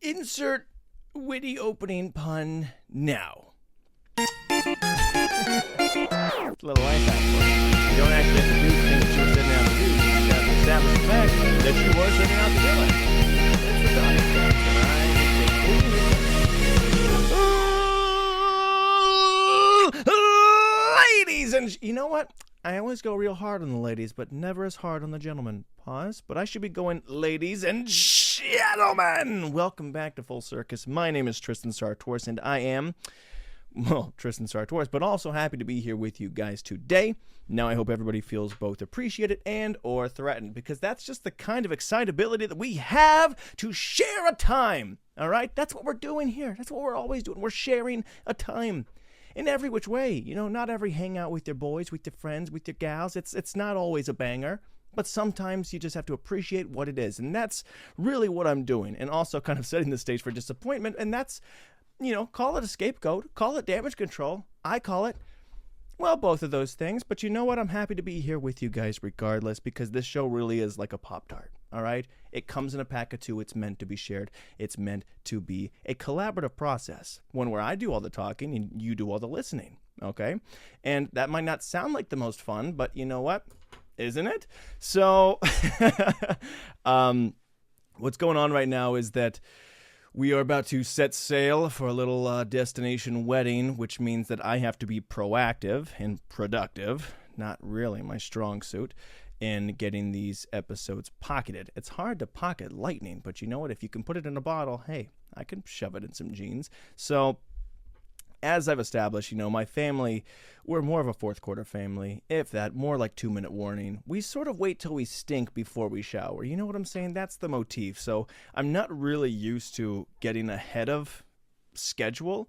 Insert witty opening pun now. It's a little like that. You don't actually have to do things that you were setting out to do. You just have to establish the fact that you were setting out to do it. It's the Todd Effect. Ladies and... You know what? I always go real hard on the ladies, but never as hard on the gentlemen. Pause. But I should be going, ladies and gentlemen. Welcome back to Full Circus. My name is Tristan Sartors, and I am... Well, Tristan Sartors, but also happy to be here with you guys today. Now I hope everybody feels both appreciated and or threatened, because that's just the kind of excitability that we have to share a time, all right? That's what we're doing here. That's what we're always doing. We're sharing a time in every which way. You know, not every hangout with your boys, with your friends, with your gals. It's not always a banger, but sometimes you just have to appreciate what it is, and that's really what I'm doing, and also kind of setting the stage for disappointment, and that's... You know, call it a scapegoat, call it damage control. I call it, well, both of those things. But you know what? I'm happy to be here with you guys regardless, because this show really is like a Pop-Tart, all right? It comes in a pack of two. It's meant to be shared. It's meant to be a collaborative process, one where I do all the talking and you do all the listening, okay? And that might not sound like the most fun, but you know what? Isn't it? So what's going on right now is that we are about to set sail for a little destination wedding, which means that I have to be proactive and productive, not really my strong suit, in getting these episodes pocketed. It's hard to pocket lightning, but you know what? If you can put it in a bottle, hey, I can shove it in some jeans. So, as I've established, you know, my family, we're more of a fourth quarter family, if that, more like 2-minute warning. We sort of wait till we stink before we shower. You know what I'm saying? That's the motif. So I'm not really used to getting ahead of schedule.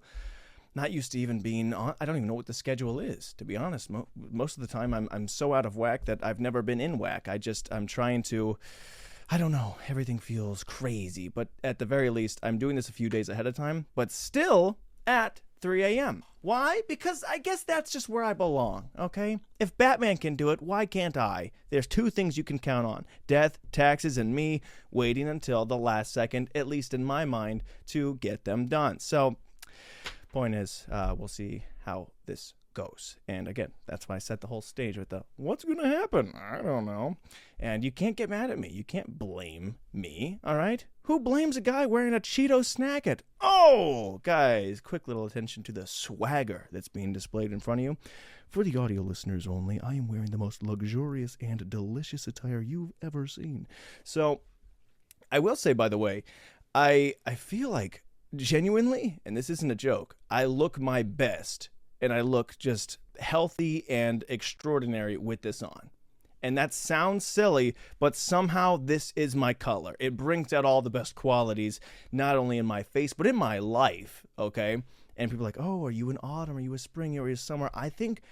Not used to even being on. I don't even know what the schedule is, to be honest. Most of the time I'm so out of whack that I've never been in whack. I'm trying to... I don't know. Everything feels crazy. But at the very least, I'm doing this a few days ahead of time, but still at 3 a.m. Why? Because I guess that's just where I belong, okay? If Batman can do it, why can't I? There's two things you can count on: death, taxes, and me waiting until the last second, at least in my mind, to get them done. So, point is, we'll see how this goes. And again, that's why I set the whole stage with the, what's going to happen? I don't know. And you can't get mad at me. You can't blame me, all right? Who blames a guy wearing a Cheetos snacket? Oh, guys, quick little attention to the swagger that's being displayed in front of you. For the audio listeners only, I am wearing the most luxurious and delicious attire you've ever seen. So, I will say, by the way, I feel like, genuinely, and this isn't a joke, I look my best, and I look just healthy and extraordinary with this on. And that sounds silly, but somehow this is my color. It brings out all the best qualities, not only in my face, but in my life, okay? And people are like, oh, are you in autumn? Are you a spring? Are you a summer? I think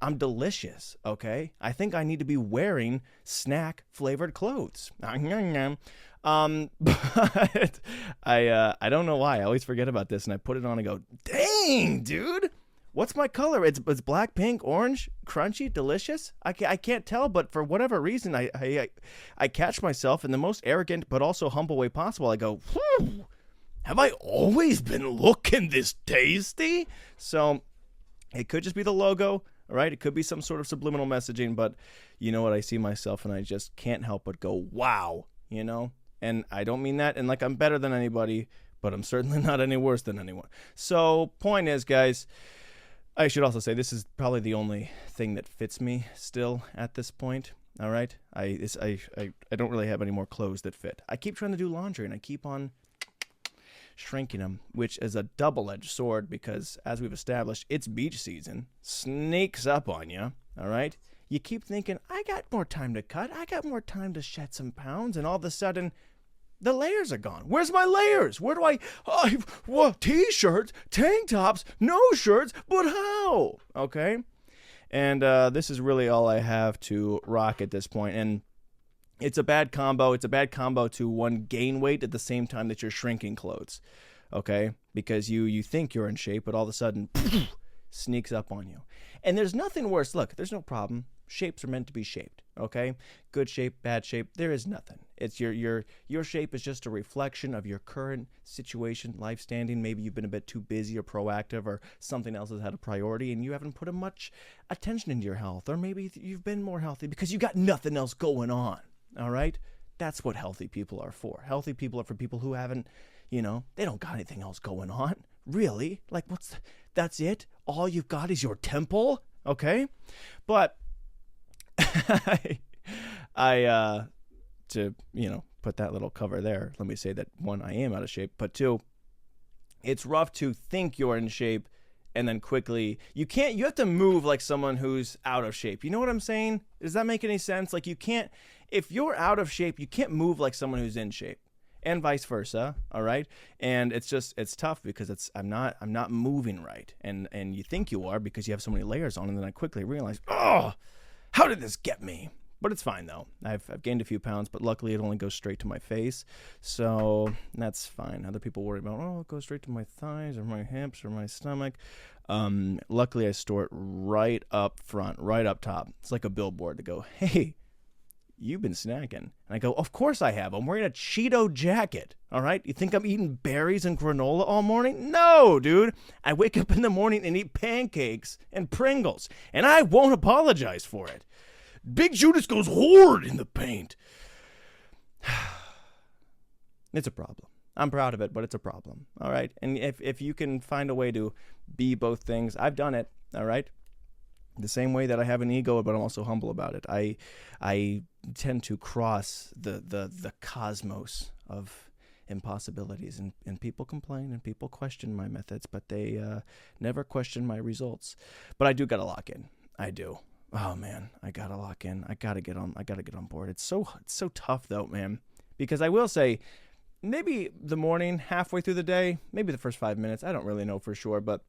I'm delicious, okay? I think I need to be wearing snack-flavored clothes. But I don't know why. I always forget about this, and I put it on and go, dang, dude! What's my color? It's black, pink, orange, crunchy, delicious. I can't tell, but for whatever reason, I catch myself in the most arrogant but also humble way possible. I go, whew, have I always been looking this tasty? So it could just be the logo, all right? It could be some sort of subliminal messaging, but you know what? I see myself and I just can't help but go, wow, you know? And I don't mean that, and like I'm better than anybody, but I'm certainly not any worse than anyone. So point is, guys, I should also say this is probably the only thing that fits me still at this point, all right? I don't really have any more clothes that fit. I keep trying to do laundry, and I keep on shrinking them, which is a double-edged sword because, as we've established, it's beach season. Sneaks up on you, all right? You keep thinking, I got more time to cut. I got more time to shed some pounds, and all of a sudden... the layers are gone. Where's my layers? Where do what, t-shirts, tank tops, no shirts, but how? Okay? And this is really all I have to rock at this point. And it's a bad combo. It's a bad combo to, one, gain weight at the same time that you're shrinking clothes. Okay? Because you think you're in shape, but all of a sudden, sneaks up on you. And there's nothing worse. Look, there's no problem. Shapes are meant to be shaped, okay? Good shape, bad shape, there is nothing. It's your shape is just a reflection of your current situation, life standing. Maybe you've been a bit too busy or proactive, or something else has had a priority and you haven't put much attention into your health. Or maybe you've been more healthy because you got nothing else going on, all right? That's what healthy people are for. Healthy people are for people who haven't, they don't got anything else going on. Really? Like, that's it? All you've got is your temple? Okay? But I to put that little cover there, let me say that, one, I am out of shape, but two, it's rough to think you're in shape and then quickly you have to move like someone who's out of shape. You know what I'm saying? Does that make any sense? Like, if you're out of shape, you can't move like someone who's in shape, and vice versa. All right. And it's tough because I'm not moving right. And you think you are because you have so many layers on, and then I quickly realize, oh, how did this get me? But it's fine, though. I've gained a few pounds, but luckily it only goes straight to my face. So that's fine. Other people worry about, it goes straight to my thighs or my hips or my stomach. Luckily, I store it right up front, right up top. It's like a billboard to go, hey, you've been snacking. And I go, of course I have. I'm wearing a Cheeto jacket. All right? You think I'm eating berries and granola all morning? No, dude. I wake up in the morning and eat pancakes and Pringles, and I won't apologize for it. Big Judas goes hard in the paint. It's a problem. I'm proud of it, but it's a problem. All right? And if you can find a way to be both things, I've done it. All right? The same way that I have an ego, but I'm also humble about it. I tend to cross the cosmos of impossibilities, and people complain and people question my methods, but they never question my results. But I do got to lock in. I do. Oh man, I gotta lock in. I gotta get on board. It's so tough though, man. Because I will say, maybe the morning, halfway through the day, maybe the first 5 minutes, I don't really know for sure, but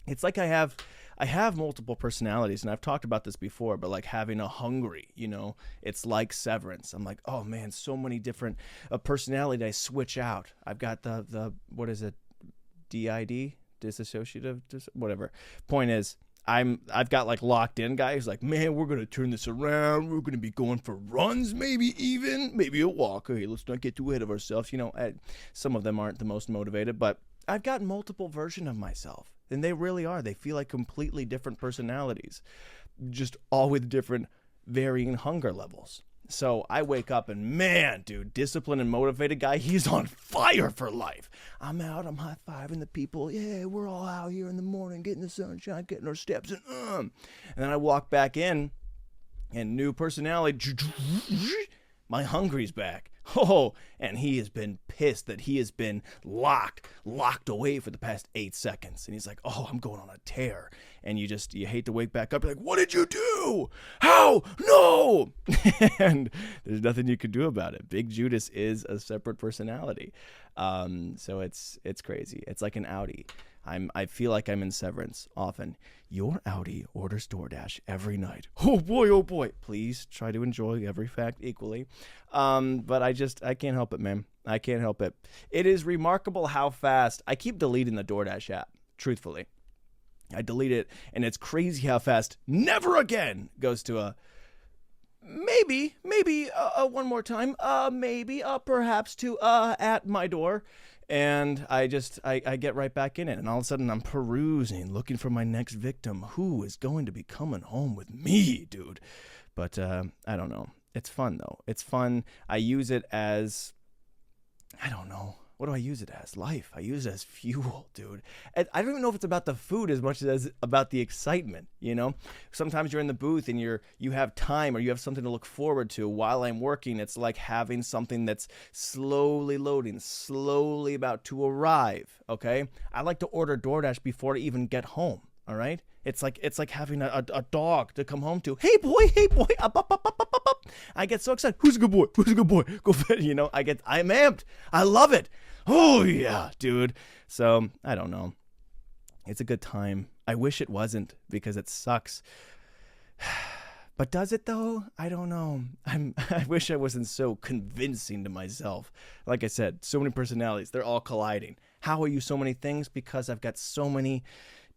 it's like I have multiple personalities, and I've talked about this before, but like having a hungry, it's like Severance. I'm like, oh man, so many different personality I switch out. I've got the what is it, DID, dissociative, whatever. Point is, I've got like locked in guys like, man, we're going to turn this around. We're going to be going for runs, maybe a walk. Okay, let's not get too ahead of ourselves. Some of them aren't the most motivated, but I've got multiple versions of myself, and they really are. They feel like completely different personalities, just all with different varying hunger levels. So I wake up and, man, dude, disciplined and motivated guy, he's on fire for life. I'm out, I'm high-fiving the people. Yeah, we're all out here in the morning getting the sunshine, getting our steps in. And then I walk back in, and new personality, my hungry's back. Oh, and he has been pissed that he has been locked away for the past 8 seconds. And he's like, oh, I'm going on a tear. And you hate to wake back up. You're like, what did you do? How? No! And there's nothing you can do about it. Big Judas is a separate personality. So it's crazy. It's like an Audi. I feel like I'm in Severance often. Your Audi orders DoorDash every night. Oh boy. Please try to enjoy every fact equally. But I can't help it, man. I can't help it. It is remarkable how fast I keep deleting the DoorDash app, truthfully. I delete it, and it's crazy how fast never again goes to a maybe one more time, perhaps to at my door. And I get right back in it, and all of a sudden I'm perusing, looking for my next victim. Who is going to be coming home with me, dude? But I don't know. It's fun, though. It's fun. I use it as, I don't know. What do I use it as? Life. I use it as fuel, dude. I don't even know if it's about the food as much as about the excitement, Sometimes you're in the booth and you have time, or you have something to look forward to while I'm working. It's like having something that's slowly loading, slowly about to arrive, okay? I like to order DoorDash before I even get home, all right? It's like having a dog to come home to. Hey boy, up, up, up, up, up, up. I get so excited. Who's a good boy? Go fit, I'm amped. I love it. Oh yeah, dude. So I don't know. It's a good time. I wish it wasn't, because it sucks. But does it though? I don't know. I wish I wasn't so convincing to myself. Like I said, so many personalities. They're all colliding. How are you so many things? Because I've got so many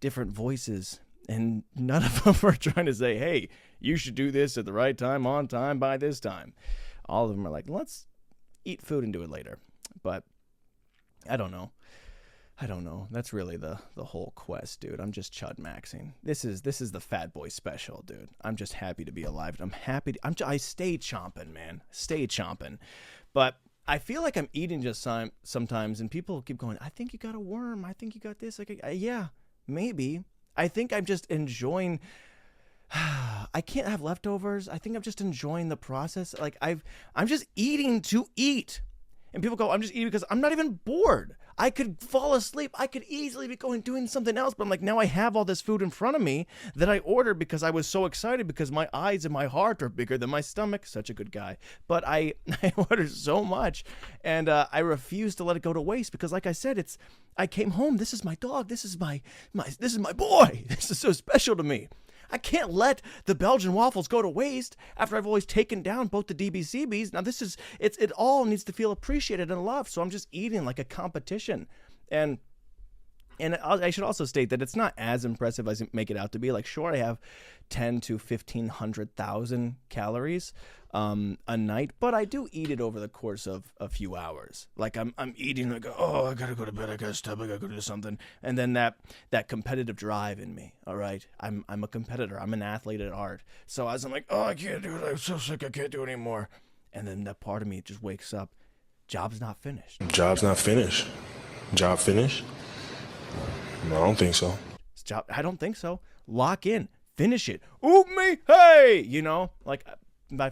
different voices And none of them are trying to say, hey, you should do this at the right time, on time, by this time. All of them are like, let's eat food and do it later. But I don't know. That's really the whole quest, dude. I'm just chud maxing. This is the fat boy special, dude. I'm just happy to be alive. I'm happy. I stay chomping, man. Stay chomping. But I feel like I'm eating just sometimes, and people keep going, I think you got a worm. I think you got this. Like, yeah, maybe. I think I'm just enjoying. I can't have leftovers. I think I'm just enjoying the process. Like I'm just eating to eat. And people go, I'm just eating because I'm not even bored. I could fall asleep. I could easily be doing something else. But I'm like, now I have all this food in front of me that I ordered because I was so excited because my eyes and my heart are bigger than my stomach. Such a good guy. But I ordered so much, and I refuse to let it go to waste because, like I said, I came home. This is my dog. This is my boy. This is so special to me. I can't let the Belgian waffles go to waste after I've always taken down both the DBCBs. Now it all needs to feel appreciated and loved. So I'm just eating like a competition. And I should also state that it's not as impressive as I make it out to be. Like, sure, I have 10 to 1,500,000 calories a night, but I do eat it over the course of a few hours. Like I'm eating like, oh, I gotta go to bed, I gotta stop, I gotta go do something. And then that competitive drive in me, all right? I'm a competitor. I'm an athlete at heart. So as I'm like, oh, I can't do it. I'm so sick, I can't do it anymore. And then that part of me just wakes up. Job's not finished. Job's not finished. Job finished? No, I don't think so. I don't think so. Lock in. Finish it. Ooh, me, hey! Like,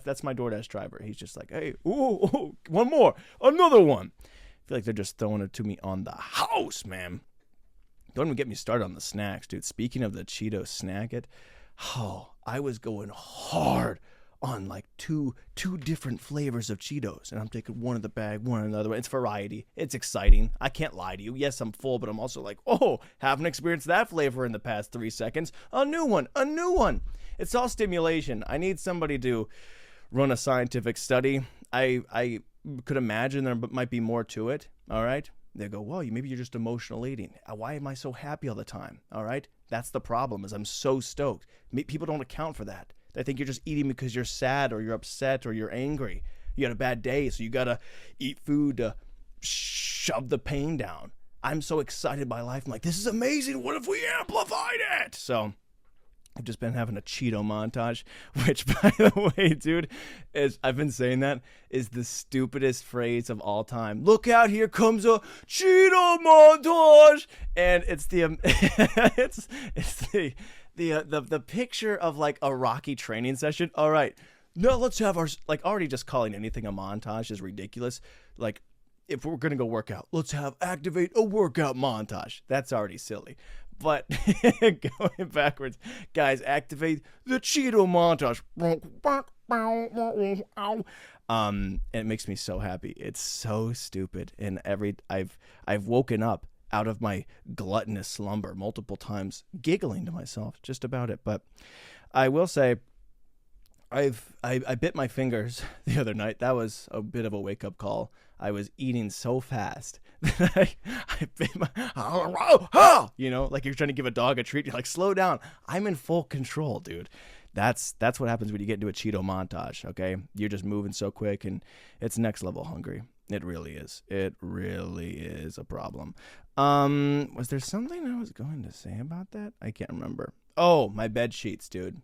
that's my DoorDash driver. He's just like, hey, ooh, one more. Another one. I feel like they're just throwing it to me on the house, man. Don't even get me started on the snacks, dude. Speaking of the Cheetos snack it, I was going hard on like two different flavors of Cheetos, and I'm taking one in the bag, one in another. It's variety. It's exciting. I can't lie to you. Yes, I'm full, but I'm also like, oh, haven't experienced that flavor in the past 3 seconds. A new one. It's all stimulation. I need somebody to run a scientific study. I could imagine there might be more to it. All right. They go, well, maybe you're just emotional eating. Why am I so happy all the time? All right. That's the problem, is I'm so stoked. People don't account for that. They think you're just eating because you're sad or you're upset or you're angry. You had a bad day, so you got to eat food to shove the pain down. I'm so excited by life. I'm like, this is amazing. What if we amplified it? So I've just been having a Cheeto montage, which, by the way, dude, I've been saying that is the stupidest phrase of all time. Look out, here comes a Cheeto montage. And it's the picture of like a Rocky training session. All right, now let's have our, like, already just calling anything a montage is ridiculous. Like, if we're gonna go work out, let's activate a workout montage. That's already silly. But going backwards, guys, activate the Cheeto montage. And it makes me so happy. It's so stupid. And I've woken up out of my gluttonous slumber multiple times, giggling to myself just about it. But I will say, I bit my fingers the other night. That was a bit of a wake up call. I was eating so fast that I bit my, like you're trying to give a dog a treat. You're like, slow down. I'm in full control, dude. That's what happens when you get into a Cheeto montage, okay? You're just moving so quick, and it's next level hungry. It really is. It really is a problem. Was there something I was going to say about that? I can't remember. Oh, my bed sheets, dude.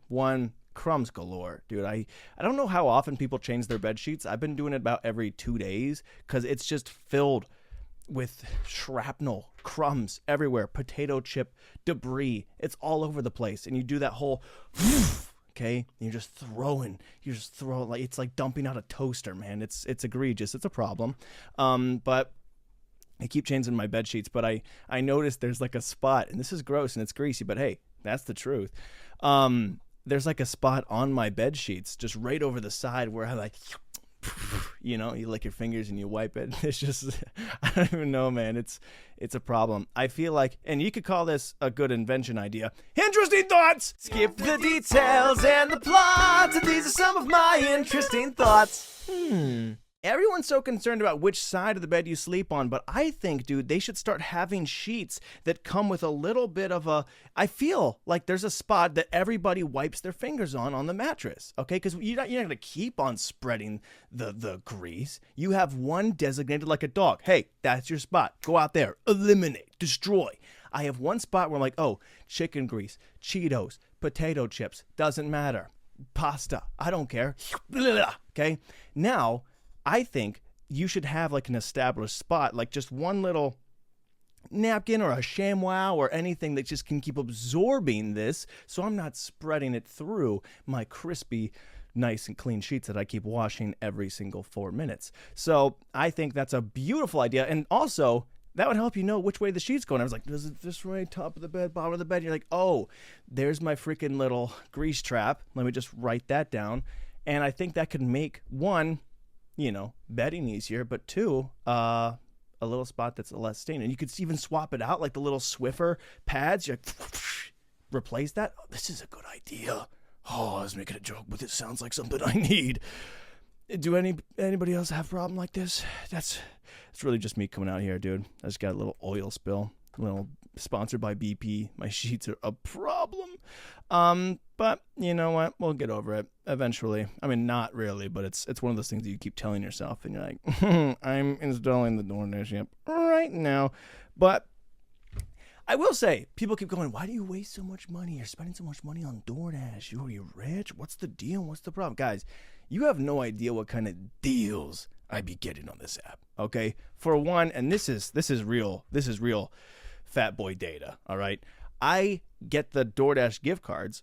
Crumbs galore, dude. I don't know how often people change their bed sheets. I've been doing it about every 2 days because it's just filled with shrapnel, crumbs everywhere, potato chip debris. It's all over the place, and you do that whole okay, you're just throwing like it's like dumping out a toaster, man. It's egregious. It's a problem. But I keep changing my bed sheets, but I noticed there's like a spot, and this is gross and it's greasy, but hey, that's the truth. There's like a spot on my bed sheets just right over the side where I like, you lick your fingers and you wipe it. It's just, I don't even know, man. It's a problem. I feel like, and you could call this a good invention idea. Interesting thoughts! Skip the details and the plot. These are some of my interesting thoughts. Everyone's so concerned about which side of the bed you sleep on, but I think, dude, they should start having sheets that come with a little bit of a, I feel like there's a spot that everybody wipes their fingers on the mattress, okay? Because you're not going to keep on spreading the grease. You have one designated like a dog. Hey, that's your spot. Go out there, eliminate, destroy. I have one spot where I'm like, oh, chicken grease, Cheetos, potato chips, doesn't matter. Pasta, I don't care. Okay? Now, I think you should have like an established spot, like just one little napkin or a ShamWow or anything that just can keep absorbing this so I'm not spreading it through my crispy, nice and clean sheets that I keep washing every single 4 minutes. So I think that's a beautiful idea. And also, that would help you know which way the sheet's going. I was like, is it this way, top of the bed, bottom of the bed? And you're like, oh, there's my freaking little grease trap. Let me just write that down. And I think that could make, one, bedding easier, but two, a little spot that's less stained. And you could even swap it out, like the little Swiffer pads. You're like, replace that. Oh, this is a good idea. Oh, I was making a joke, but it sounds like something I need. Do anybody else have a problem like this? It's really just me coming out here, dude. I just got a little oil spill. A little sponsored by BP. My sheets are a problem. But you know what? We'll get over it eventually. I mean, not really, but it's one of those things that you keep telling yourself, and you're like, I'm installing the DoorDash app right now. But I will say, people keep going, why do you waste so much money? You're spending so much money on DoorDash. Are you rich? What's the deal? What's the problem? Guys, you have no idea what kind of deals I be getting on this app, okay? For one, and this is real fat boy data, all right? I get the DoorDash gift cards.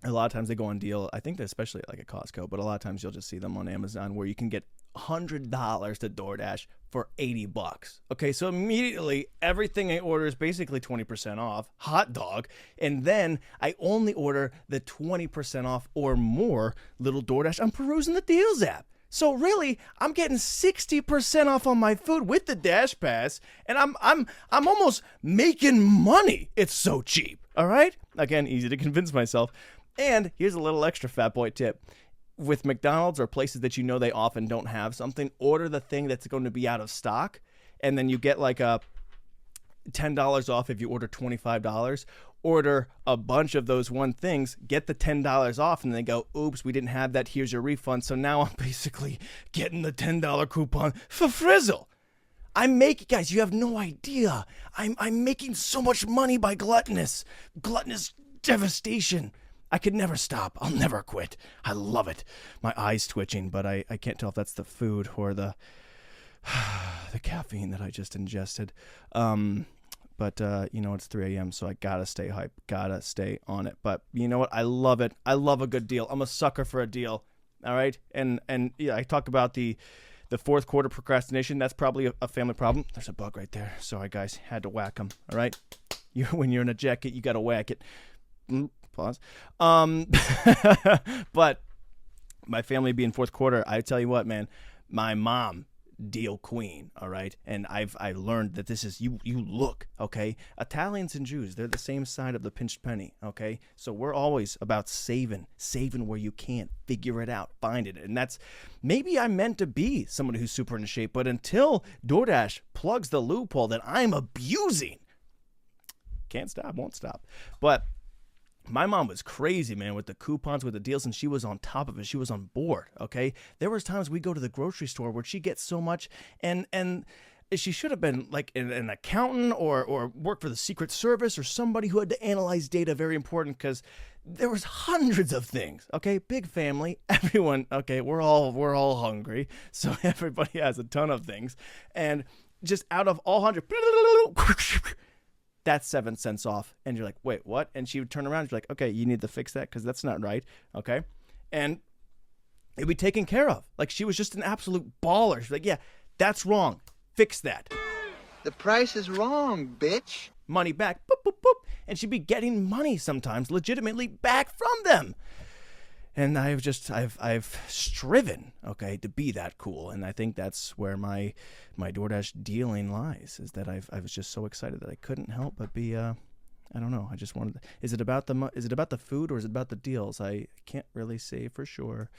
A lot of times they go on deal. I think that especially like at Costco, but a lot of times you'll just see them on Amazon where you can get $100 to DoorDash for $80. Okay, so immediately everything I order is basically 20% off, hot dog, and then I only order the 20% off or more little DoorDash. I'm perusing the deals app. So really, I'm getting 60% off on my food with the Dash Pass, and I'm almost making money. It's so cheap. All right? Again, easy to convince myself. And here's a little extra fat boy tip. With McDonald's or places that you know they often don't have something, order the thing that's going to be out of stock, and then you get like a $10 off if you order $25. Order a bunch of those one things, get the $10 off, and they go, oops, we didn't have that, here's your refund. So now I'm basically getting the $10 coupon for frizzle. Guys, you have no idea. I'm making so much money by gluttonous devastation. I could never stop. I'll never quit. I love it. My eye's twitching, but I can't tell if that's the food or the caffeine that I just ingested. But it's 3 a.m., so I gotta stay hype, gotta stay on it. But you know what? I love it. I love a good deal. I'm a sucker for a deal. All right? And yeah, I talk about the fourth quarter procrastination. That's probably a family problem. There's a bug right there. Sorry, guys. Had to whack them. All right? When you're in a jacket, you gotta whack it. Pause. But my family being fourth quarter, I tell you what, man, my mom, deal queen, all right? And I learned that this is, you look, okay? Italians and Jews, they're the same side of the pinched penny, okay? So we're always about saving where you can't, figure it out, find it. And that's, maybe I'm meant to be somebody who's super into shape, but until DoorDash plugs the loophole that I'm abusing, can't stop, won't stop. But my mom was crazy, man, with the coupons, with the deals, and she was on top of it. She was on board, okay? There was times we go to the grocery store where she gets so much, and she should have been like an accountant or work for the Secret Service or somebody who had to analyze data, very important, because there was hundreds of things, okay? Big family, everyone, okay? We're all hungry, so everybody has a ton of things, and just out of all 100... that's 7 cents off. And you're like, wait, what? And she would turn around and be like, okay, you need to fix that because that's not right. Okay. And it'd be taken care of. Like, she was just an absolute baller. She's like, yeah, that's wrong. Fix that. The price is wrong, bitch. Money back. Boop, boop, boop. And she'd be getting money sometimes legitimately back from them. And I've striven, okay, to be that cool. And I think that's where my DoorDash dealing lies, is that I was just so excited that I couldn't help but be, I don't know. I just wanted, is it about the food or is it about the deals? I can't really say for sure.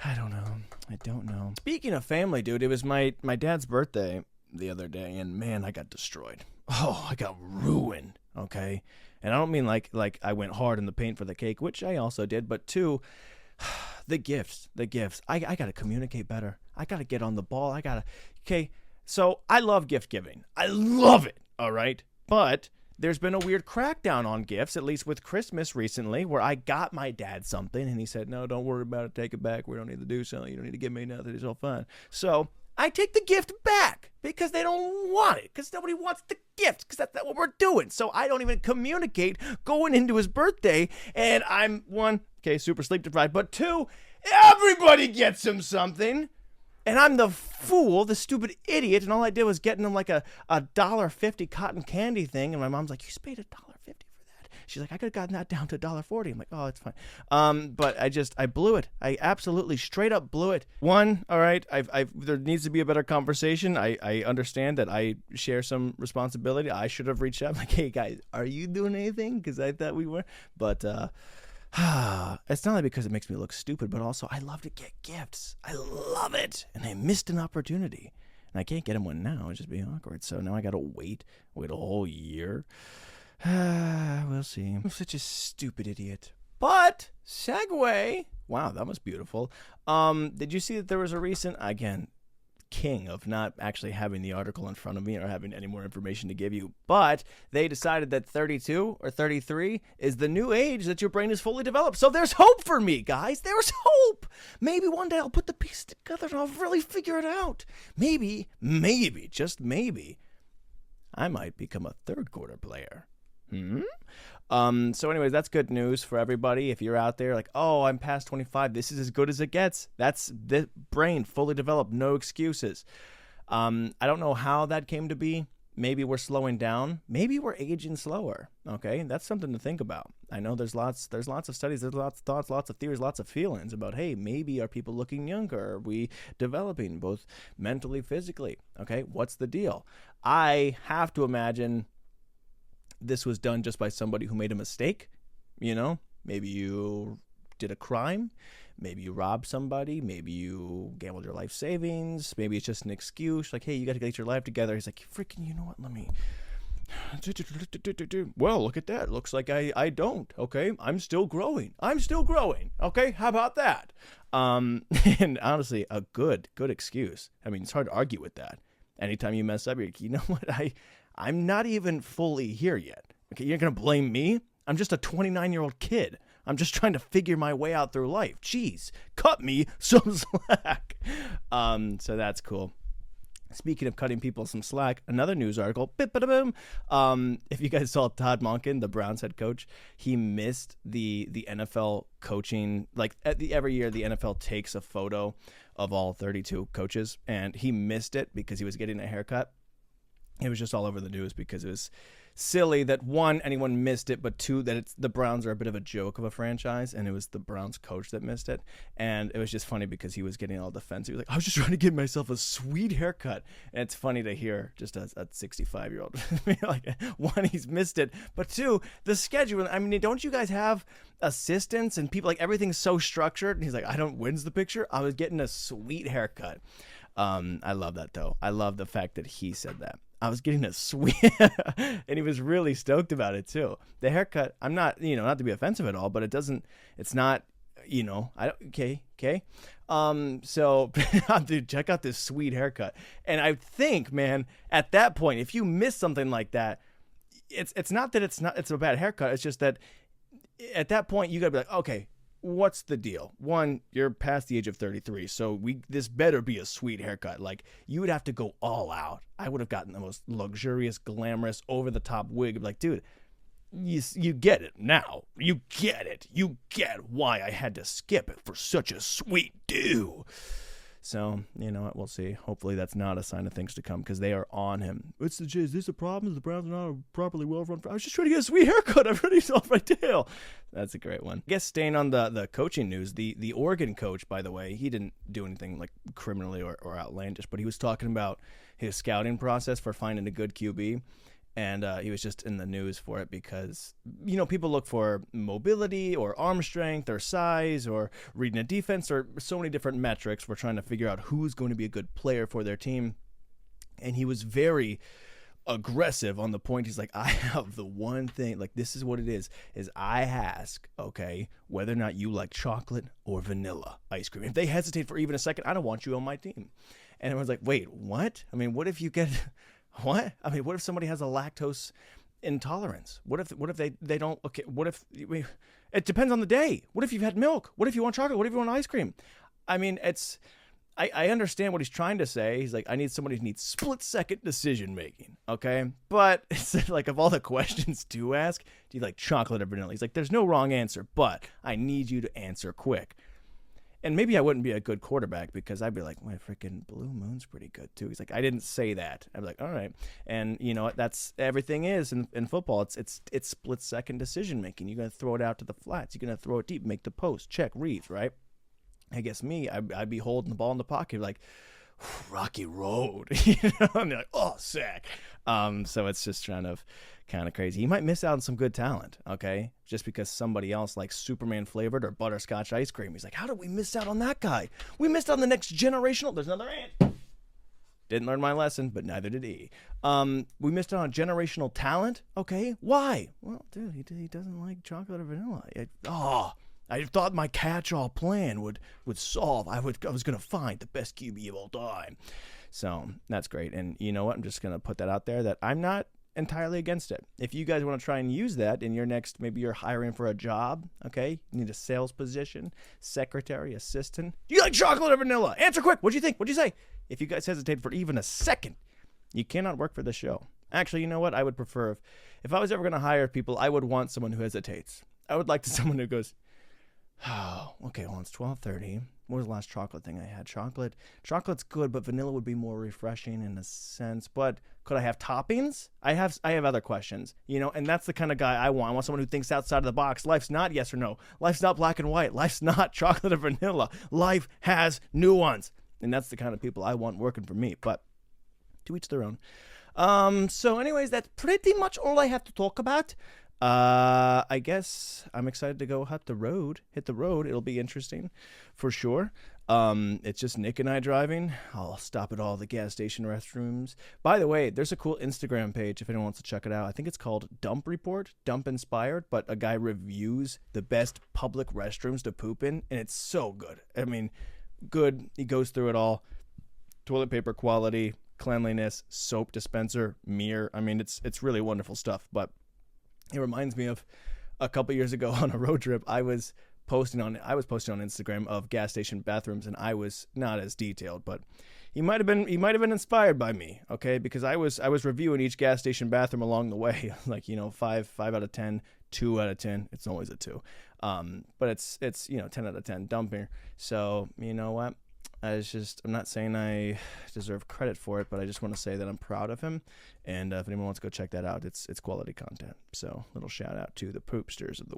I don't know. Speaking of family, dude, it was my dad's birthday the other day, and man, I got destroyed. Oh, I got ruined, okay? And I don't mean like I went hard in the paint for the cake, which I also did, but two, the gifts. I got to communicate better. I got to get on the ball. Okay, so I love gift giving. I love it, all right? But there's been a weird crackdown on gifts, at least with Christmas recently, where I got my dad something, and he said, no, don't worry about it. Take it back. We don't need to do something. You don't need to give me nothing. It's all fine. So I take the gift back because they don't want it, because nobody wants the gift, because that's not what we're doing. So I don't even communicate going into his birthday, and I'm, one, okay, super sleep deprived, but two, everybody gets him something. And I'm the fool, the stupid idiot, and all I did was getting him like a $1.50 cotton candy thing, and my mom's like, you paid $1.50 for that? She's like, I could have gotten that down to $1.40. I'm like, oh, it's fine. But I blew it. I absolutely straight up blew it. One, all right, there needs to be a better conversation. I understand that I share some responsibility. I should have reached out like, hey guys, are you doing anything? Because I thought we were, but it's not only because it makes me look stupid, but also I love to get gifts. I love it. And I missed an opportunity. And I can't get him one now. It'd just be awkward. So now I got to wait a whole year. We'll see. I'm such a stupid idiot. But, segue. Wow, that was beautiful. Did you see that there was a recent, again, king of not actually having the article in front of me or having any more information to give you, but they decided that 32 or 33 is the new age that your brain is fully developed. So there's hope for me, guys. There's hope. Maybe one day I'll put the pieces together and I'll really figure it out. Maybe, just maybe, I might become a third quarter player. So anyways, that's good news for everybody. If you're out there like, oh, I'm past 25, this is as good as it gets. That's the brain fully developed, no excuses. I don't know how that came to be. Maybe we're slowing down. Maybe we're aging slower. Okay, that's something to think about. I know there's lots of studies, there's lots of thoughts, lots of theories, lots of feelings about, hey, maybe are people looking younger? Are we developing both mentally, physically? Okay, what's the deal? I have to imagine this was done just by somebody who made a mistake. You know, maybe you did a crime, maybe you robbed somebody, maybe you gambled your life savings, maybe it's just an excuse like, hey, you got to get your life together. He's like, freaking, you know what, let me, well, look at that, looks like I don't. Okay, I'm still growing, okay, how about that? And honestly, a good excuse. I mean, it's hard to argue with that. Anytime you mess up, you're like, you know what, I'm not even fully here yet. Okay, you're going to blame me? I'm just a 29-year-old kid. I'm just trying to figure my way out through life. Jeez, cut me some slack. So that's cool. Speaking of cutting people some slack, another news article. If you guys saw Todd Monken, the Browns head coach, he missed the NFL coaching. Like every year, the NFL takes a photo of all 32 coaches, and he missed it because he was getting a haircut. It was just all over the news because it was silly that, one, anyone missed it, but two, that the Browns are a bit of a joke of a franchise, and it was the Browns coach that missed it. And it was just funny because he was getting all defensive. He was like, I was just trying to give myself a sweet haircut. And it's funny to hear just a 65-year-old. Like, one, he's missed it, but two, the schedule. I mean, don't you guys have assistants and people, like, everything's so structured? And he's like, when's the picture? I was getting a sweet haircut. I love that, though. I love the fact that he said that. I was getting a sweet, and he was really stoked about it too. The haircut, I'm not, not to be offensive at all, but it's not, okay. So dude, check out this sweet haircut. And I think, man, at that point, if you miss something like that, it's not that it's a bad haircut. It's just that at that point, you gotta be like, okay, what's the deal? One, you're past the age of 33, so this better be a sweet haircut. Like, you would have to go all out. I would have gotten the most luxurious, glamorous, over-the-top wig. I'd be like, dude, you get it now. You get it. You get why I had to skip it for such a sweet do. So, you know what? We'll see. Hopefully that's not a sign of things to come, because they are on him. Is this a problem? The Browns are not properly well-run. I was just trying to get a sweet haircut. I've already sold my tail. That's a great one. I guess staying on the coaching news, the Oregon coach, by the way, he didn't do anything like criminally or outlandish, but he was talking about his scouting process for finding a good QB. And he was just in the news for it because, people look for mobility or arm strength or size or reading a defense or so many different metrics. We're trying to figure out who's going to be a good player for their team. And he was very aggressive on the point. He's like, I have the one thing, like, this is what it is I ask, okay, whether or not you like chocolate or vanilla ice cream. If they hesitate for even a second, I don't want you on my team. And everyone's like, wait, what? I mean, what if you get... What? I mean, what if somebody has a lactose intolerance? What if they don't? Okay, what if it depends on the day? What if you've had milk? What if you want chocolate? What if you want ice cream? I mean, I understand what he's trying to say. He's like, I need somebody who needs split-second decision making. Okay, but it's like, of all the questions to ask, do you like chocolate or vanilla? He's like, there's no wrong answer, but I need you to answer quick. And maybe I wouldn't be a good quarterback because I'd be like, my freaking Blue Moon's pretty good too. He's like, I didn't say that. I'd be like, all right. And you know what? That's everything is in football. It's split second decision making. You're gonna throw it out to the flats. You're gonna throw it deep, make the post, check reads, right? I guess me, I'd be holding the ball in the pocket like, rocky road, and they're like, oh, sack. So it's just kind of crazy. He might miss out on some good talent, okay? Just because somebody else likes Superman flavored or butterscotch ice cream. He's like, how did we miss out on that guy? We missed out on the next generational. There's another ant. Didn't learn my lesson, but neither did he. We missed out on generational talent. Okay, why? Well, dude, he doesn't like chocolate or vanilla. I thought my catch-all plan would solve. I was going to find the best QB of all time. So that's great. And you know what? I'm just going to put that out there that I'm not entirely against it. If you guys want to try and use that in your next, maybe you're hiring for a job, okay? You need a sales position, secretary, assistant. Do you like chocolate or vanilla? Answer quick. What'd you think? What'd you say? If you guys hesitate for even a second, you cannot work for the show. Actually, you know what? I would prefer, if I was ever going to hire people, I would want someone who hesitates. I would like someone who goes, oh, okay, well, it's 12:30. What was the last chocolate thing I had? Chocolate's good, but vanilla would be more refreshing in a sense. But could I have toppings? I have other questions, and that's the kind of guy I want. I want someone who thinks outside of the box. Life's not yes or no. Life's not black and white. Life's not chocolate or vanilla. Life has nuance. And that's the kind of people I want working for me. But to each their own. So anyways, that's pretty much all I have to talk about. I guess I'm excited to go hit the road. It'll be interesting for sure. It's just Nick and I driving. I'll stop at all the gas station restrooms. By the way, there's a cool Instagram page if anyone wants to check it out. I think it's called Dump Report, Dump Inspired, but a guy reviews the best public restrooms to poop in, and it's so good. I mean, good. He goes through it all. Toilet paper quality, cleanliness, soap dispenser, mirror. I mean, it's really wonderful stuff, but it reminds me of a couple years ago on a road trip. I was posting on Instagram of gas station bathrooms, and I was not as detailed, but he might have been inspired by me, okay? Because I was reviewing each gas station bathroom along the way, like 5 out of 10, 2 out of 10. It's always a 2, but it's 10 out of 10 dumping. So you know what? I'm not saying I deserve credit for it, but I just want to say that I'm proud of him. And if anyone wants to go check that out, it's quality content. So little shout out to the poopsters of the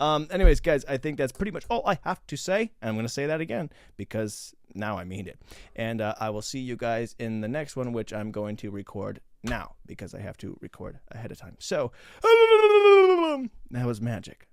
world. Anyways, guys, I think that's pretty much all I have to say. And I'm going to say that again because now I mean it. And I will see you guys in the next one, which I'm going to record now because I have to record ahead of time. So that was magic.